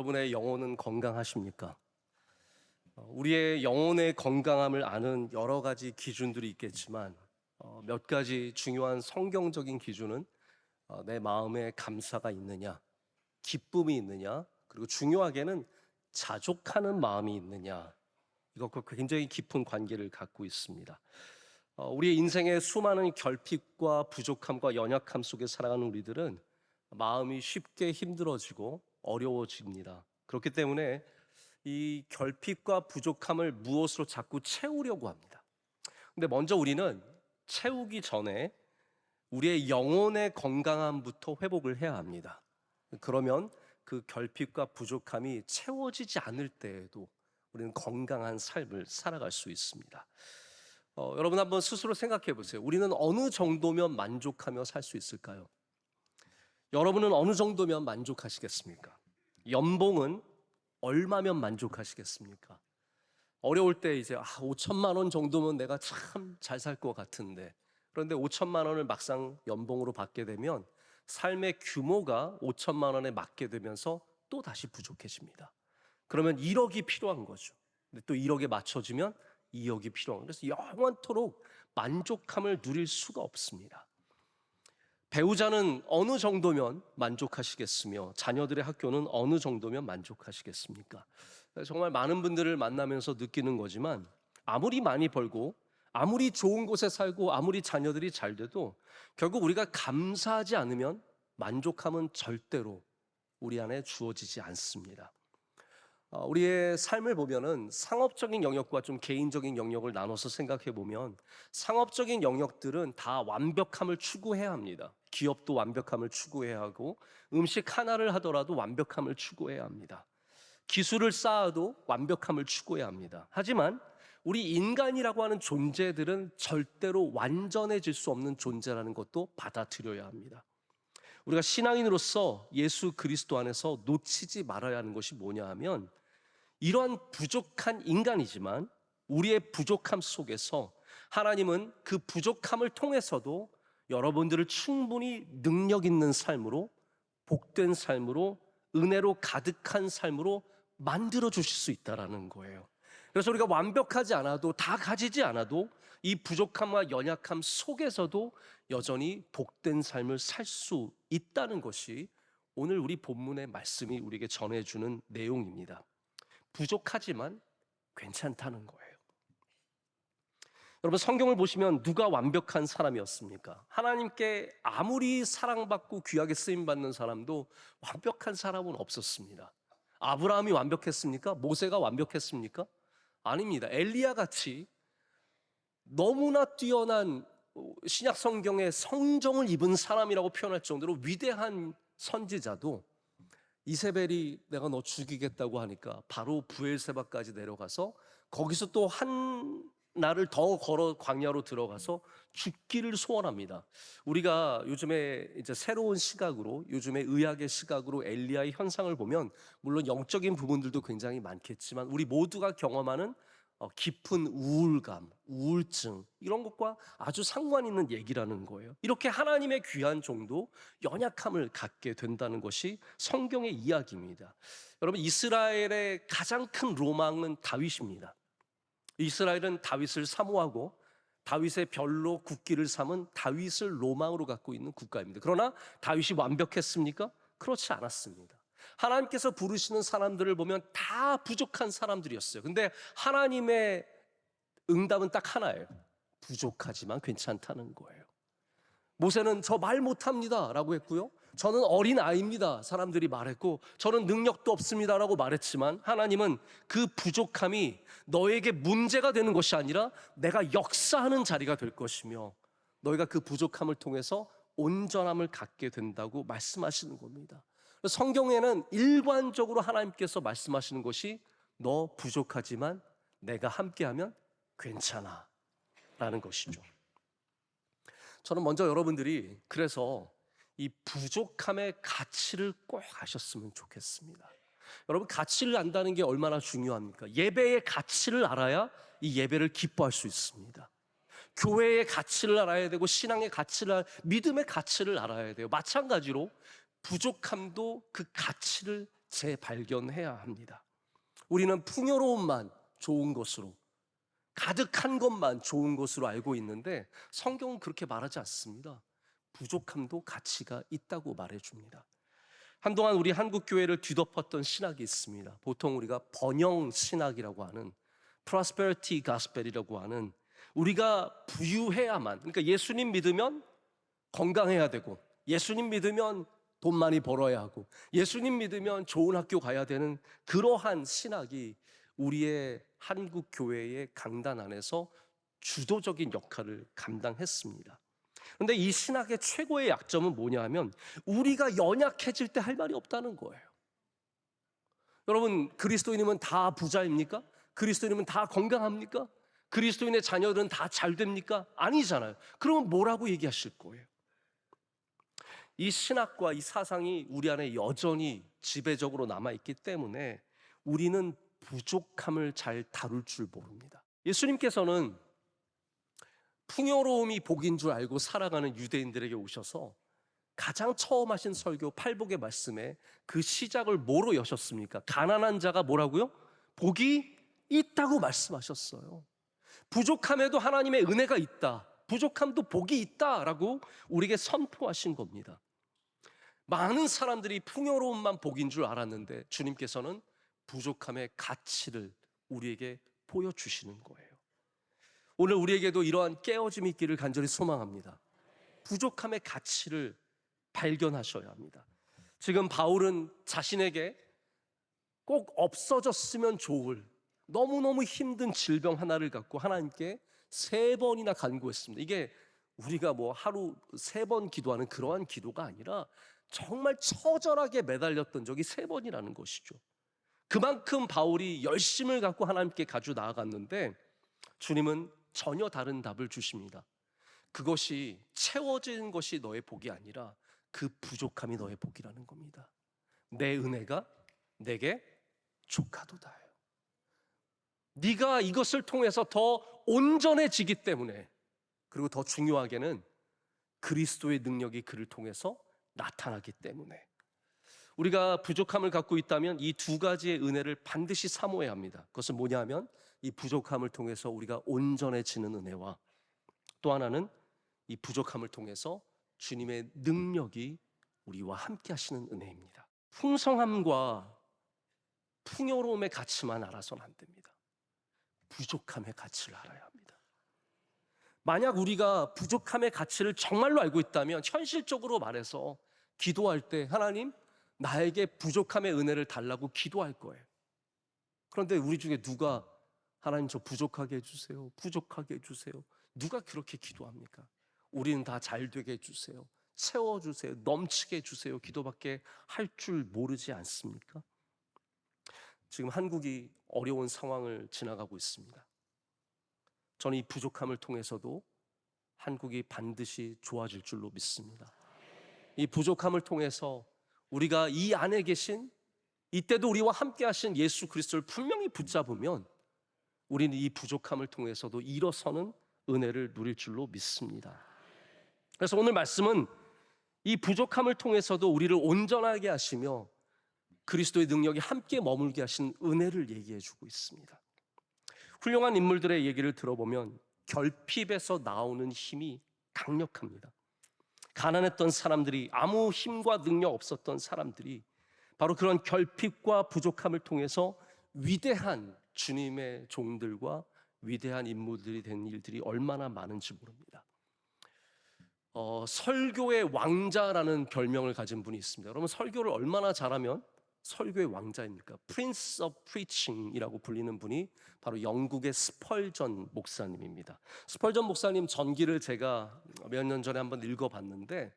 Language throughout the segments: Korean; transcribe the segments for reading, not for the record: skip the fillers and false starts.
여러분의 영혼은 건강하십니까? 우리의 영혼의 건강함을 아는 여러 가지 기준들이 있겠지만 몇 가지 중요한 성경적인 기준은 내 마음에 감사가 있느냐, 기쁨이 있느냐, 그리고 중요하게는 자족하는 마음이 있느냐, 이것과 굉장히 깊은 관계를 갖고 있습니다. 우리의 인생의 수많은 결핍과 부족함과 연약함 속에 살아가는 우리들은 마음이 쉽게 힘들어지고 어려워집니다. 그렇기 때문에 이 결핍과 부족함을 무엇으로 자꾸 채우려고 합니다. 근데 먼저 우리는 채우기 전에 우리의 영혼의 건강함부터 회복을 해야 합니다. 그러면 그 결핍과 부족함이 채워지지 않을 때에도 우리는 건강한 삶을 살아갈 수 있습니다. 여러분 한번 스스로 생각해 보세요. 우리는 어느 정도면 만족하며 살 수 있을까요? 여러분은 어느 정도면 만족하시겠습니까? 연봉은 얼마면 만족하시겠습니까? 어려울 때 이제 5천만 원 정도면 내가 참 잘 살 것 같은데, 그런데 5천만 원을 막상 연봉으로 받게 되면 삶의 규모가 5천만 원에 맞게 되면서 또 다시 부족해집니다. 그러면 1억이 필요한 거죠. 근데 또 1억에 맞춰지면 2억이 필요한 거예요. 그래서 영원토록 만족함을 누릴 수가 없습니다. 배우자는 어느 정도면 만족하시겠으며 자녀들의 학교는 어느 정도면 만족하시겠습니까? 정말 많은 분들을 만나면서 느끼는 거지만 아무리 많이 벌고 아무리 좋은 곳에 살고 아무리 자녀들이 잘 돼도 결국 우리가 감사하지 않으면 만족함은 절대로 우리 안에 주어지지 않습니다. 우리의 삶을 보면은 상업적인 영역과 좀 개인적인 영역을 나눠서 생각해 보면 상업적인 영역들은 다 완벽함을 추구해야 합니다. 기업도 완벽함을 추구해야 하고 음식 하나를 하더라도 완벽함을 추구해야 합니다. 기술을 쌓아도 완벽함을 추구해야 합니다. 하지만 우리 인간이라고 하는 존재들은 절대로 완전해질 수 없는 존재라는 것도 받아들여야 합니다. 우리가 신앙인으로서 예수 그리스도 안에서 놓치지 말아야 하는 것이 뭐냐 하면 이러한 부족한 인간이지만 우리의 부족함 속에서 하나님은 그 부족함을 통해서도 여러분들을 충분히 능력 있는 삶으로, 복된 삶으로, 은혜로 가득한 삶으로 만들어 주실 수 있다는 거예요. 그래서 우리가 완벽하지 않아도, 다 가지지 않아도 이 부족함과 연약함 속에서도 여전히 복된 삶을 살 수 있다는 것이 오늘 우리 본문의 말씀이 우리에게 전해주는 내용입니다. 부족하지만 괜찮다는 거예요. 여러분, 성경을 보시면 누가 완벽한 사람이었습니까? 하나님께 아무리 사랑받고 귀하게 쓰임받는 사람도 완벽한 사람은 없었습니다. 아브라함이 완벽했습니까? 모세가 완벽했습니까? 아닙니다. 엘리야 같이 너무나 뛰어난 신약 성경의 성정을 입은 사람이라고 표현할 정도로 위대한 선지자도 이세벨이 내가 너 죽이겠다고 하니까 바로 브엘세바까지 내려가서 거기서 또 한 날을 더 걸어 광야로 들어가서 죽기를 소원합니다. 우리가 요즘에 이제 새로운 시각으로, 요즘의 의학의 시각으로 엘리야의 현상을 보면 물론 영적인 부분들도 굉장히 많겠지만 우리 모두가 경험하는 깊은 우울감, 우울증 이런 것과 아주 상관 있는 얘기라는 거예요. 이렇게 하나님의 귀한 종도 연약함을 갖게 된다는 것이 성경의 이야기입니다. 여러분, 이스라엘의 가장 큰 로망은 다윗입니다. 이스라엘은 다윗을 사모하고 다윗의 별로 국기를 삼은 다윗을 로망으로 갖고 있는 국가입니다. 그러나 다윗이 완벽했습니까? 그렇지 않았습니다. 하나님께서 부르시는 사람들을 보면 다 부족한 사람들이었어요. 근데 하나님의 응답은 딱 하나예요. 부족하지만 괜찮다는 거예요. 모세는 저 말 못합니다 라고 했고요, 저는 어린 아이입니다 사람들이 말했고, 저는 능력도 없습니다 라고 말했지만 하나님은 그 부족함이 너에게 문제가 되는 것이 아니라 내가 역사하는 자리가 될 것이며 너희가 그 부족함을 통해서 온전함을 갖게 된다고 말씀하시는 겁니다. 성경에는 일관적으로 하나님께서 말씀하시는 것이 너 부족하지만 내가 함께하면 괜찮아 라는 것이죠. 저는 먼저 여러분들이 그래서 이 부족함의 가치를 꼭 아셨으면 좋겠습니다. 여러분, 가치를 안다는 게 얼마나 중요합니까? 예배의 가치를 알아야 이 예배를 기뻐할 수 있습니다. 교회의 가치를 알아야 되고 신앙의 가치를, 믿음의 가치를 알아야 돼요. 마찬가지로 부족함도 그 가치를 재발견해야 합니다. 우리는 풍요로움만 좋은 것으로, 가득한 것만 좋은 것으로 알고 있는데 성경은 그렇게 말하지 않습니다. 부족함도 가치가 있다고 말해줍니다. 한동안 우리 한국교회를 뒤덮었던 신학이 있습니다. 보통 우리가 번영 신학이라고 하는, prosperity gospel이라고 하는, 우리가 부유해야만, 그러니까 예수님 믿으면 건강해야 되고, 예수님 믿으면 돈 많이 벌어야 하고, 예수님 믿으면 좋은 학교 가야 되는 그러한 신학이 우리의 한국 교회의 강단 안에서 주도적인 역할을 감당했습니다. 그런데 이 신학의 최고의 약점은 뭐냐 하면 우리가 연약해질 때 할 말이 없다는 거예요. 여러분, 그리스도인이면 다 부자입니까? 그리스도인이면 다 건강합니까? 그리스도인의 자녀들은 다 잘 됩니까? 아니잖아요. 그러면 뭐라고 얘기하실 거예요? 이 신학과 이 사상이 우리 안에 여전히 지배적으로 남아있기 때문에 우리는 부족함을 잘 다룰 줄 모릅니다. 예수님께서는 풍요로움이 복인 줄 알고 살아가는 유대인들에게 오셔서 가장 처음 하신 설교 팔복의 말씀에 그 시작을 뭐로 여셨습니까? 가난한 자가 뭐라고요? 복이 있다고 말씀하셨어요. 부족함에도 하나님의 은혜가 있다, 부족함도 복이 있다라고 우리에게 선포하신 겁니다. 많은 사람들이 풍요로움만 복인 줄 알았는데 주님께서는 부족함의 가치를 우리에게 보여주시는 거예요. 오늘 우리에게도 이러한 깨어짐이 있기를 간절히 소망합니다. 부족함의 가치를 발견하셔야 합니다. 지금 바울은 자신에게 꼭 없어졌으면 좋을 너무너무 힘든 질병 하나를 갖고 하나님께 3번이나 간구했습니다. 이게 우리가 뭐 하루 3번 기도하는 그러한 기도가 아니라 정말 처절하게 매달렸던 적이 3번이라는 것이죠. 그만큼 바울이 열심을 갖고 하나님께 가져 나아갔는데 주님은 전혀 다른 답을 주십니다. 그것이 채워지는 것이 너의 복이 아니라 그 부족함이 너의 복이라는 겁니다. 내 은혜가 내게 족하도다. 네가 이것을 통해서 더 온전해지기 때문에, 그리고 더 중요하게는 그리스도의 능력이 그를 통해서 나타나기 때문에, 우리가 부족함을 갖고 있다면 이 2가지의 은혜를 반드시 사모해야 합니다. 그것은 뭐냐 하면 이 부족함을 통해서 우리가 온전해지는 은혜와, 또 하나는 이 부족함을 통해서 주님의 능력이 우리와 함께 하시는 은혜입니다. 풍성함과 풍요로움의 가치만 알아서는 안 됩니다. 부족함의 가치를 알아야 합니다. 만약 우리가 부족함의 가치를 정말로 알고 있다면 현실적으로 말해서 기도할 때 하나님, 나에게 부족함의 은혜를 달라고 기도할 거예요. 그런데 우리 중에 누가 하나님 저 부족하게 해주세요, 부족하게 해주세요, 누가 그렇게 기도합니까? 우리는 다 잘 되게 해주세요, 채워주세요, 넘치게 해주세요 기도밖에 할 줄 모르지 않습니까? 지금 한국이 어려운 상황을 지나가고 있습니다. 저는 이 부족함을 통해서도 한국이 반드시 좋아질 줄로 믿습니다. 이 부족함을 통해서 우리가 이 안에 계신, 이때도 우리와 함께 하신 예수 그리스도를 분명히 붙잡으면 우리는 이 부족함을 통해서도 일어서는 은혜를 누릴 줄로 믿습니다. 그래서 오늘 말씀은 이 부족함을 통해서도 우리를 온전하게 하시며 그리스도의 능력이 함께 머물게 하신 은혜를 얘기해 주고 있습니다. 훌륭한 인물들의 얘기를 들어보면 결핍에서 나오는 힘이 강력합니다. 가난했던 사람들이, 아무 힘과 능력 없었던 사람들이 바로 그런 결핍과 부족함을 통해서 위대한 주님의 종들과 위대한 인물들이 된 일들이 얼마나 많은지 모릅니다. 설교의 왕자라는 별명을 가진 분이 있습니다. 여러분, 설교를 얼마나 잘하면 설교의 왕자입니까? Prince of Preaching이라고 불리는 분이 바로 영국의 스펄전 목사님입니다. 스펄전 목사님 전기를 제가 몇 년 전에 한번 읽어봤는데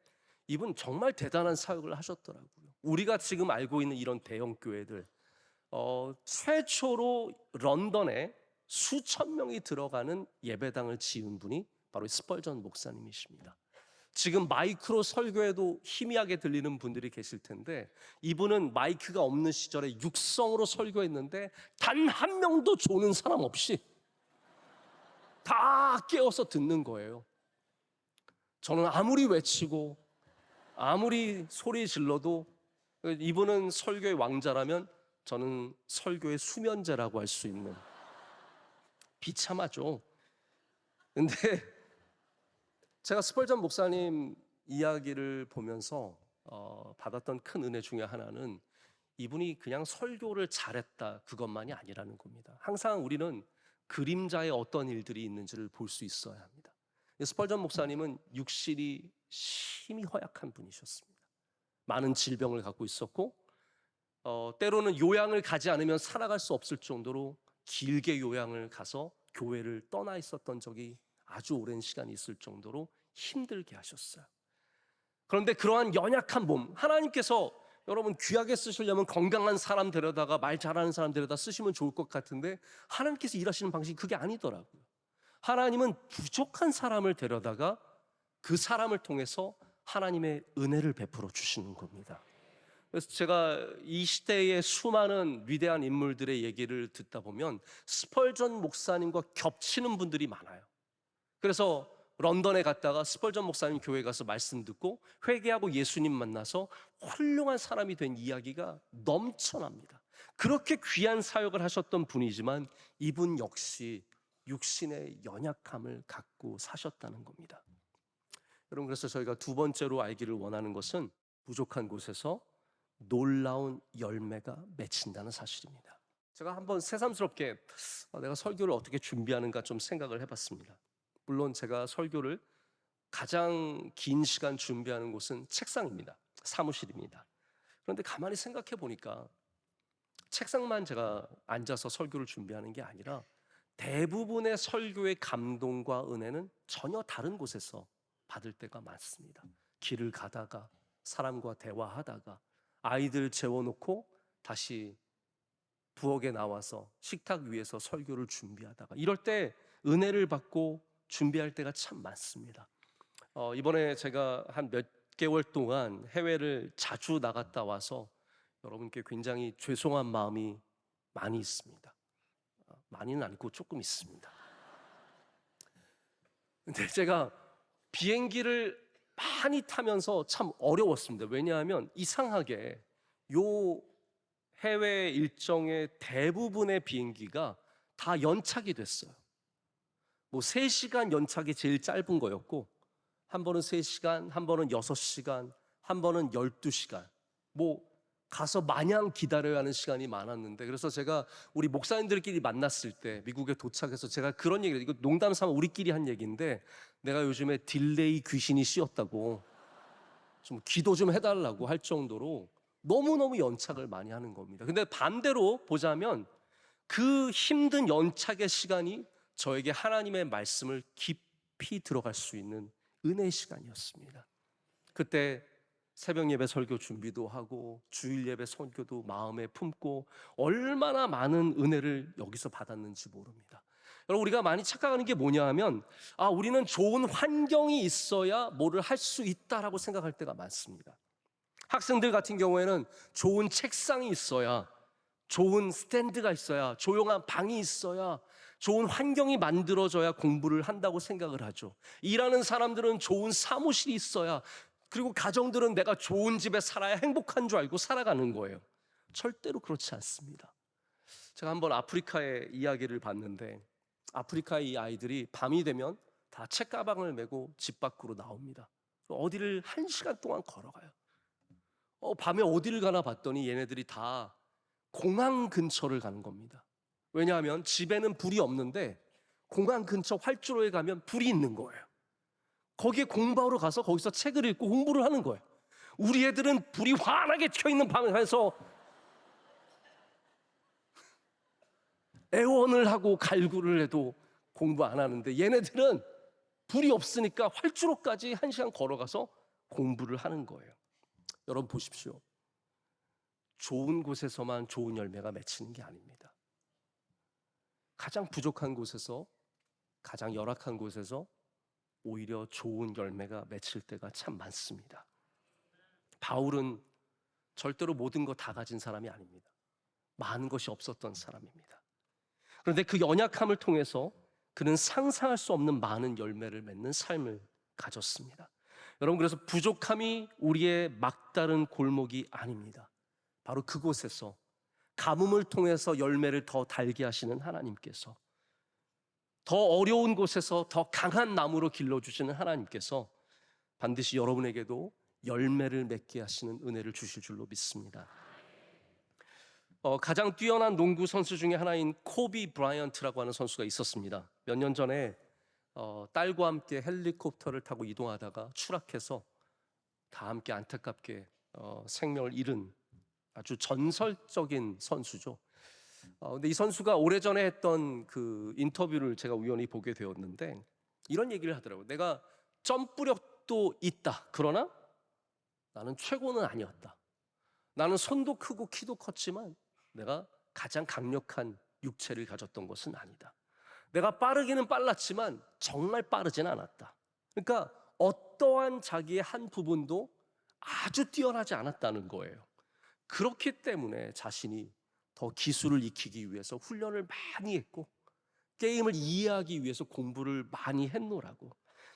이분 정말 대단한 사역을 하셨더라고요. 우리가 지금 알고 있는 이런 대형 교회들, 최초로 런던에 수천 명이 들어가는 예배당을 지은 분이 바로 스펄전 목사님이십니다. 지금 마이크로 설교에도 희미하게 들리는 분들이 계실 텐데 이분은 마이크가 없는 시절에 육성으로 설교했는데 단 한 명도 조는 사람 없이 다 깨어서 듣는 거예요. 저는 아무리 외치고 아무리 소리 질러도 이분은 설교의 왕자라면 저는 설교의 수면제라고 할 수 있는, 비참하죠. 근데 제가 스펄전 목사님 이야기를 보면서 받았던 큰 은혜 중에 하나는 이분이 그냥 설교를 잘했다 그것만이 아니라는 겁니다. 항상 우리는 그림자에 어떤 일들이 있는지를 볼 수 있어야 합니다. 스펄전 목사님은 육신이 심히 허약한 분이셨습니다. 많은 질병을 갖고 있었고 때로는 요양을 가지 않으면 살아갈 수 없을 정도로 길게 요양을 가서 교회를 떠나 있었던 적이 아주 오랜 시간이 있을 정도로 힘들게 하셨어요. 그런데 그러한 연약한 몸, 하나님께서 여러분 귀하게 쓰시려면 건강한 사람 데려다가 말 잘하는 사람 데려다 쓰시면 좋을 것 같은데 하나님께서 일하시는 방식이 그게 아니더라고요. 하나님은 부족한 사람을 데려다가 그 사람을 통해서 하나님의 은혜를 베풀어 주시는 겁니다. 그래서 제가 이 시대의 수많은 위대한 인물들의 얘기를 듣다 보면 스펄전 목사님과 겹치는 분들이 많아요. 그래서 런던에 갔다가 스펄전 목사님 교회 가서 말씀 듣고 회개하고 예수님 만나서 훌륭한 사람이 된 이야기가 넘쳐납니다. 그렇게 귀한 사역을 하셨던 분이지만 이분 역시 육신의 연약함을 갖고 사셨다는 겁니다. 여러분, 그래서 저희가 두 번째로 알기를 원하는 것은 부족한 곳에서 놀라운 열매가 맺힌다는 사실입니다. 제가 한번 새삼스럽게 내가 설교를 어떻게 준비하는가 좀 생각을 해봤습니다. 물론 제가 설교를 가장 긴 시간 준비하는 곳은 책상입니다. 사무실입니다. 그런데 가만히 생각해 보니까 책상만 제가 앉아서 설교를 준비하는 게 아니라 대부분의 설교의 감동과 은혜는 전혀 다른 곳에서 받을 때가 많습니다. 길을 가다가, 사람과 대화하다가, 아이들 재워놓고 다시 부엌에 나와서 식탁 위에서 설교를 준비하다가, 이럴 때 은혜를 받고 준비할 때가 참 많습니다. 이번에 제가 한 몇 개월 동안 해외를 자주 나갔다 와서 여러분께 굉장히 죄송한 마음이 많이 있습니다. 많이는 아니고 조금 있습니다. 근데 제가 비행기를 많이 타면서 참 어려웠습니다. 왜냐하면 이상하게 요 해외 일정의 대부분의 비행기가 다 연착이 됐어요. 뭐 3시간 연착이 제일 짧은 거였고, 한 번은 3시간, 한 번은 6시간, 한 번은 12시간, 뭐 가서 마냥 기다려야 하는 시간이 많았는데, 그래서 제가 우리 목사님들끼리 만났을 때 미국에 도착해서 제가 그런 얘기를, 이거 농담 삼아 우리끼리 한 얘기인데, 내가 요즘에 딜레이 귀신이 씌었다고 좀 기도 좀 해달라고 할 정도로 너무너무 연착을 많이 하는 겁니다. 근데 반대로 보자면 그 힘든 연착의 시간이 저에게 하나님의 말씀을 깊이 들어갈 수 있는 은혜의 시간이었습니다. 그때 새벽 예배 설교 준비도 하고 주일 예배 설교도 마음에 품고 얼마나 많은 은혜를 여기서 받았는지 모릅니다. 여러분, 우리가 많이 착각하는 게 뭐냐 하면 우리는 좋은 환경이 있어야 뭐를 할 수 있다라고 생각할 때가 많습니다. 학생들 같은 경우에는 좋은 책상이 있어야, 좋은 스탠드가 있어야, 조용한 방이 있어야, 좋은 환경이 만들어져야 공부를 한다고 생각을 하죠. 일하는 사람들은 좋은 사무실이 있어야, 그리고 가정들은 내가 좋은 집에 살아야 행복한 줄 알고 살아가는 거예요. 절대로 그렇지 않습니다. 제가 한번 아프리카의 이야기를 봤는데, 아프리카의 이 아이들이 밤이 되면 다 책가방을 메고 집 밖으로 나옵니다. 어디를 1시간 동안 걸어가요. 밤에 어디를 가나 봤더니 얘네들이 다 공항 근처를 가는 겁니다. 왜냐하면 집에는 불이 없는데 공항 근처 활주로에 가면 불이 있는 거예요. 거기에 공부하러 가서 거기서 책을 읽고 공부를 하는 거예요. 우리 애들은 불이 환하게 켜있는 방에 가서 애원을 하고 갈구를 해도 공부 안 하는데, 얘네들은 불이 없으니까 활주로까지 1시간 걸어가서 공부를 하는 거예요. 여러분 보십시오. 좋은 곳에서만 좋은 열매가 맺히는 게 아닙니다. 가장 부족한 곳에서, 가장 열악한 곳에서 오히려 좋은 열매가 맺힐 때가 참 많습니다. 바울은 절대로 모든 거 다 가진 사람이 아닙니다. 많은 것이 없었던 사람입니다. 그런데 그 연약함을 통해서 그는 상상할 수 없는 많은 열매를 맺는 삶을 가졌습니다. 여러분, 그래서 부족함이 우리의 막다른 골목이 아닙니다. 바로 그곳에서 가뭄을 통해서 열매를 더 달게 하시는 하나님께서, 더 어려운 곳에서 더 강한 나무로 길러주시는 하나님께서 반드시 여러분에게도 열매를 맺게 하시는 은혜를 주실 줄로 믿습니다. 가장 뛰어난 농구 선수 중에 하나인 코비 브라이언트라고 하는 선수가 있었습니다. 몇 년 전에 딸과 함께 헬리콥터를 타고 이동하다가 추락해서 다 함께 안타깝게 생명을 잃은 아주 전설적인 선수죠. 근데 이 선수가 오래전에 했던 그 인터뷰를 제가 우연히 보게 되었는데 이런 얘기를 하더라고요. 내가 점프력도 있다. 그러나 나는 최고는 아니었다. 나는 손도 크고 키도 컸지만 내가 가장 강력한 육체를 가졌던 것은 아니다. 내가 빠르기는 빨랐지만 정말 빠르진 않았다. 그러니까 어떠한 자기의 한 부분도 아주 뛰어나지 않았다는 거예요. 그렇기 때문에 자신이 더 기술을 익히기 위해서 훈련을 많이 했고 게임을 이해하기 위해서 공부를 많이 했노라고.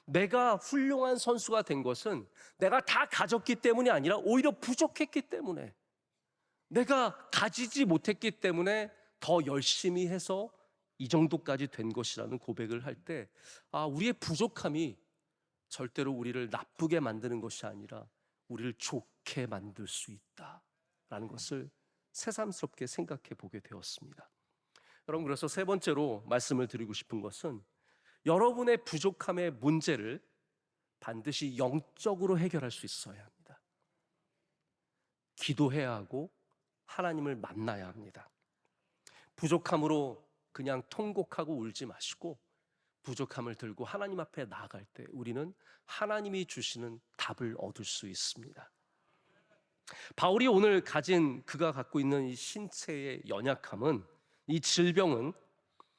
내가 훌륭한 선수가 된 것은 내가 다 가졌기 때문이 아니라 오히려 부족했기 때문에, 내가 가지지 못했기 때문에 더 열심히 해서 이 정도까지 된 것이라는 고백을 할 때, 우리의 부족함이 절대로 우리를 나쁘게 만드는 것이 아니라 우리를 좋게 만들 수 있다라는 것을 새삼스럽게 생각해 보게 되었습니다. 여러분, 그래서 세 번째로 말씀을 드리고 싶은 것은 여러분의 부족함의 문제를 반드시 영적으로 해결할 수 있어야 합니다. 기도해야 하고 하나님을 만나야 합니다. 부족함으로 그냥 통곡하고 울지 마시고 부족함을 들고 하나님 앞에 나아갈 때 우리는 하나님이 주시는 답을 얻을 수 있습니다. 바울이 오늘 가진 그가 갖고 있는 이 신체의 연약함은, 이 질병은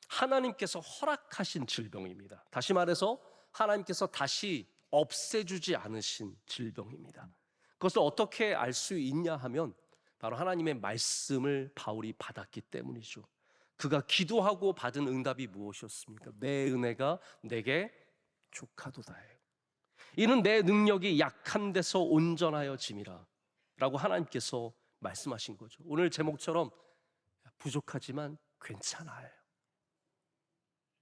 하나님께서 허락하신 질병입니다. 다시 말해서 하나님께서 다시 없애주지 않으신 질병입니다. 그것을 어떻게 알 수 있냐 하면 바로 하나님의 말씀을 바울이 받았기 때문이죠. 그가 기도하고 받은 응답이 무엇이었습니까? 내 은혜가 내게 족하도다예요. 이는 내 능력이 약한 데서 온전하여짐이라 라고 하나님께서 말씀하신 거죠. 오늘 제목처럼 부족하지만 괜찮아요.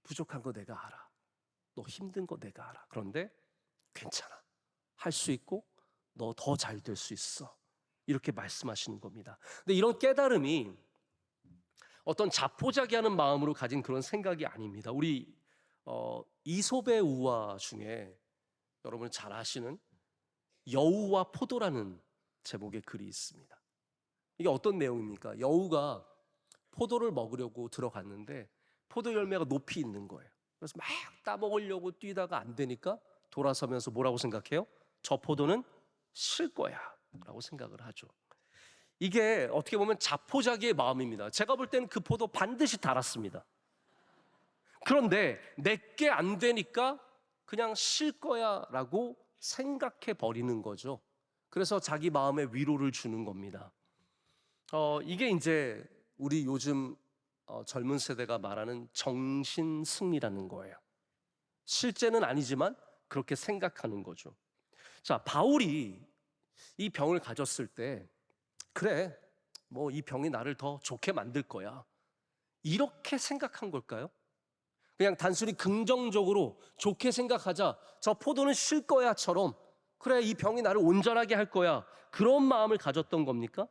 부족한 거 내가 알아. 너 힘든 거 내가 알아. 그런데 괜찮아. 할 수 있고 너 더 잘 될 수 있어. 이렇게 말씀하시는 겁니다. 근데 이런 깨달음이 어떤 자포자기하는 마음으로 가진 그런 생각이 아닙니다. 우리 이솝의 우화 중에 여러분 잘 아시는 여우와 포도라는 제목의 글이 있습니다. 이게 어떤 내용입니까? 여우가 포도를 먹으려고 들어갔는데 포도 열매가 높이 있는 거예요. 그래서 막 따먹으려고 뛰다가 안 되니까 돌아서면서 뭐라고 생각해요? 저 포도는 실 거야 라고 생각을 하죠. 이게 어떻게 보면 자포자기의 마음입니다. 제가 볼 때는 그 포도 반드시 달았습니다. 그런데 내게 안 되니까 그냥 실 거야 라고 생각해 버리는 거죠. 그래서 자기 마음에 위로를 주는 겁니다. 이게 이제 우리 요즘 젊은 세대가 말하는 정신승리라는 거예요. 실제는 아니지만 그렇게 생각하는 거죠. 자, 바울이 이 병을 가졌을 때 그래, 뭐 이 병이 나를 더 좋게 만들 거야, 이렇게 생각한 걸까요? 그냥 단순히 긍정적으로 좋게 생각하자, 저 포도는 쉴 거야처럼, 그래 이 병이 나를 온전하게 할 거야, 그런 마음을 가졌던 겁니까?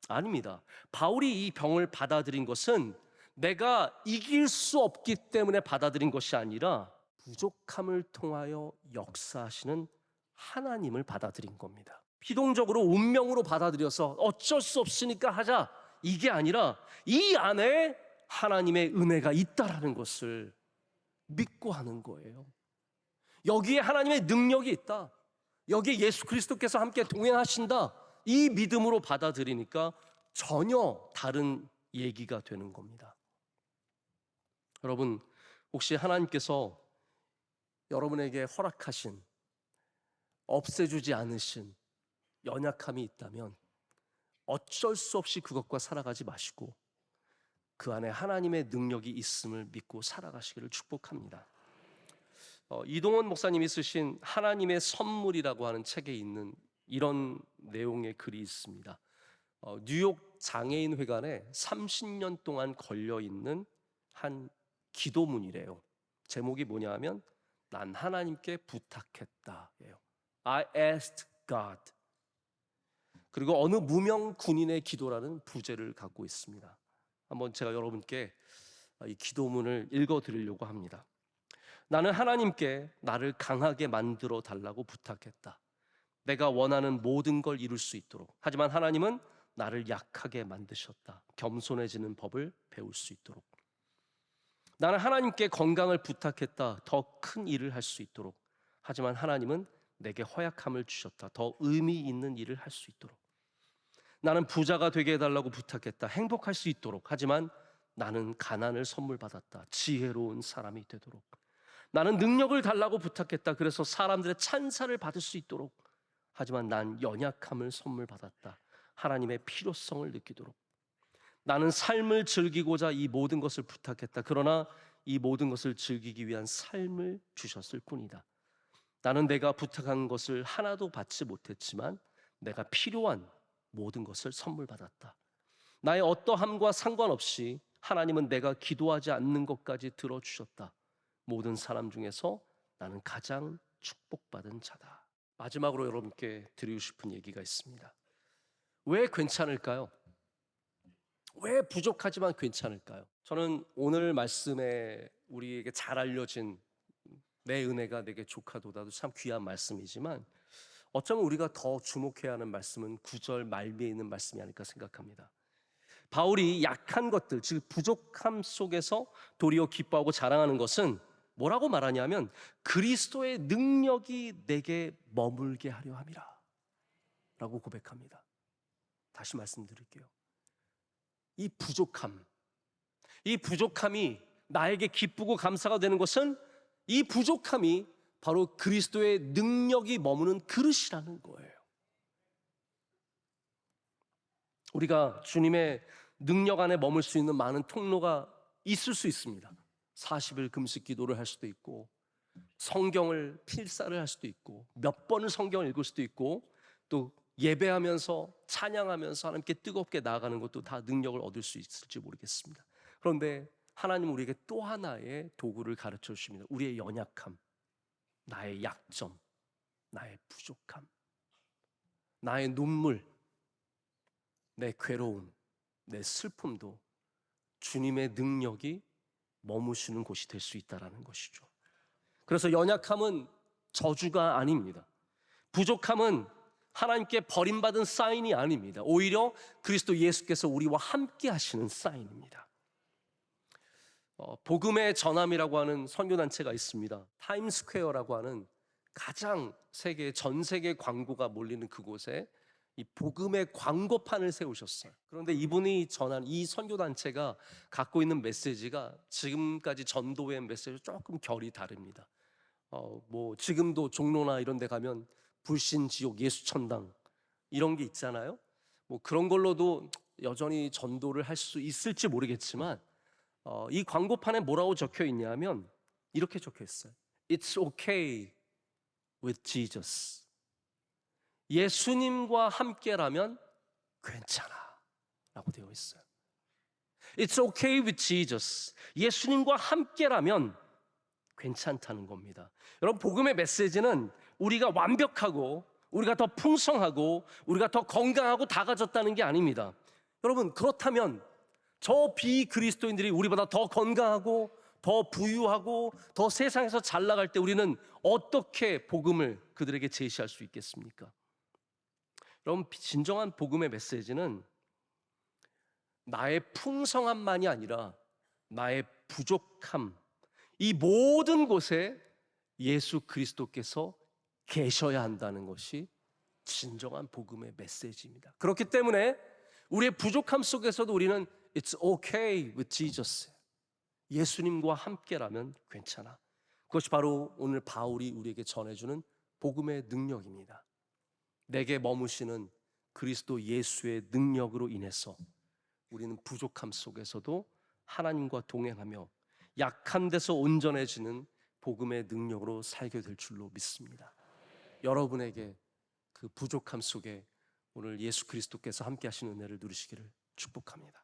아닙니다. 바울이 이 병을 받아들인 것은 내가 이길 수 없기 때문에 받아들인 것이 아니라 부족함을 통하여 역사하시는 하나님을 받아들인 겁니다. 피동적으로 운명으로 받아들여서 어쩔 수 없으니까 하자, 이게 아니라 이 안에 하나님의 은혜가 있다라는 것을 믿고 하는 거예요. 여기에 하나님의 능력이 있다, 여기에 예수 그리스도께서 함께 동행하신다, 이 믿음으로 받아들이니까 전혀 다른 얘기가 되는 겁니다. 여러분, 혹시 하나님께서 여러분에게 허락하신, 없애주지 않으신 연약함이 있다면 어쩔 수 없이 그것과 살아가지 마시고 그 안에 하나님의 능력이 있음을 믿고 살아가시기를 축복합니다. 이동원 목사님이 쓰신 하나님의 선물이라고 하는 책에 있는 이런 내용의 글이 있습니다. 뉴욕 장애인 회관에 30년 동안 걸려 있는 한 기도문이래요. 제목이 뭐냐 하면 난 하나님께 부탁했다예요. I asked God. 그리고 어느 무명 군인의 기도라는 부제를 갖고 있습니다. 한번 제가 여러분께 이 기도문을 읽어 드리려고 합니다. 나는 하나님께 나를 강하게 만들어 달라고 부탁했다. 내가 원하는 모든 걸 이룰 수 있도록. 하지만 하나님은 나를 약하게 만드셨다. 겸손해지는 법을 배울 수 있도록. 나는 하나님께 건강을 부탁했다. 더 큰 일을 할 수 있도록. 하지만 하나님은 내게 허약함을 주셨다. 더 의미 있는 일을 할 수 있도록. 나는 부자가 되게 해달라고 부탁했다. 행복할 수 있도록. 하지만 나는 가난을 선물 받았다. 지혜로운 사람이 되도록. 나는 능력을 달라고 부탁했다. 그래서 사람들의 찬사를 받을 수 있도록. 하지만 난 연약함을 선물 받았다. 하나님의 필요성을 느끼도록. 나는 삶을 즐기고자 이 모든 것을 부탁했다. 그러나 이 모든 것을 즐기기 위한 삶을 주셨을 뿐이다. 나는 내가 부탁한 것을 하나도 받지 못했지만 내가 필요한 모든 것을 선물 받았다. 나의 어떠함과 상관없이 하나님은 내가 기도하지 않는 것까지 들어주셨다. 모든 사람 중에서 나는 가장 축복받은 자다. 마지막으로 여러분께 드리고 싶은 얘기가 있습니다. 왜 괜찮을까요? 왜 부족하지만 괜찮을까요? 저는 오늘 말씀에 우리에게 잘 알려진 내 은혜가 내게 족하도다도 참 귀한 말씀이지만 어쩌면 우리가 더 주목해야 하는 말씀은 9절 말미에 있는 말씀이 아닐까 생각합니다. 바울이 약한 것들, 즉 부족함 속에서 도리어 기뻐하고 자랑하는 것은 뭐라고 말하냐면 그리스도의 능력이 내게 머물게 하려 함이라 라고 고백합니다. 다시 말씀드릴게요. 이 부족함이 나에게 기쁘고 감사가 되는 것은 이 부족함이 바로 그리스도의 능력이 머무는 그릇이라는 거예요. 우리가 주님의 능력 안에 머물 수 있는 많은 통로가 있을 수 있습니다. 40일 금식 기도를 할 수도 있고 성경을 필사를 할 수도 있고 몇 번을 성경을 읽을 수도 있고 또 예배하면서 찬양하면서 하나님께 뜨겁게 나아가는 것도 다 능력을 얻을 수 있을지 모르겠습니다. 그런데 하나님은 우리에게 또 하나의 도구를 가르쳐 주십니다. 우리의 연약함, 나의 약점, 나의 부족함, 나의 눈물, 내 괴로움, 내 슬픔도 주님의 능력이 머무시는 곳이 될 수 있다는 것이죠. 그래서 연약함은 저주가 아닙니다. 부족함은 하나님께 버림받은 사인이 아닙니다. 오히려 그리스도 예수께서 우리와 함께 하시는 사인입니다. 복음의 전함이라고 하는 선교단체가 있습니다. 타임스퀘어라고 하는 가장 전 세계 광고가 몰리는 그곳에 이 복음의 광고판을 세우셨어요. 그런데 이분이 전한 이 선교단체가 갖고 있는 메시지가 지금까지 전도의 메시지와 조금 결이 다릅니다. 지금도 종로나 이런 데 가면 불신지옥, 예수천당 이런 게 있잖아요. 그런 걸로도 여전히 전도를 할 수 있을지 모르겠지만 이 광고판에 뭐라고 적혀 있냐면 이렇게 적혀 있어요. It's okay with Jesus. 예수님과 함께라면 괜찮아 라고 되어 있어요. It's okay with Jesus. 예수님과 함께라면 괜찮다는 겁니다. 여러분, 복음의 메시지는 우리가 완벽하고 우리가 더 풍성하고 우리가 더 건강하고 다 가졌다는 게 아닙니다. 여러분, 그렇다면 저 비그리스도인들이 우리보다 더 건강하고 더 부유하고 더 세상에서 잘 나갈 때 우리는 어떻게 복음을 그들에게 제시할 수 있겠습니까? 여러분, 진정한 복음의 메시지는 나의 풍성함만이 아니라 나의 부족함, 이 모든 곳에 예수 그리스도께서 계셔야 한다는 것이 진정한 복음의 메시지입니다. 그렇기 때문에 우리의 부족함 속에서도 우리는 It's okay with Jesus. 예수님과 함께라면 괜찮아. 그것이 바로 오늘 바울이 우리에게 전해주는 복음의 능력입니다. 내게 머무시는 그리스도 예수의 능력으로 인해서 우리는 부족함 속에서도 하나님과 동행하며 약한 데서 온전해지는 복음의 능력으로 살게 될 줄로 믿습니다. 여러분에게 그 부족함 속에 오늘 예수 그리스도께서 함께 하신 은혜를 누리시기를 축복합니다.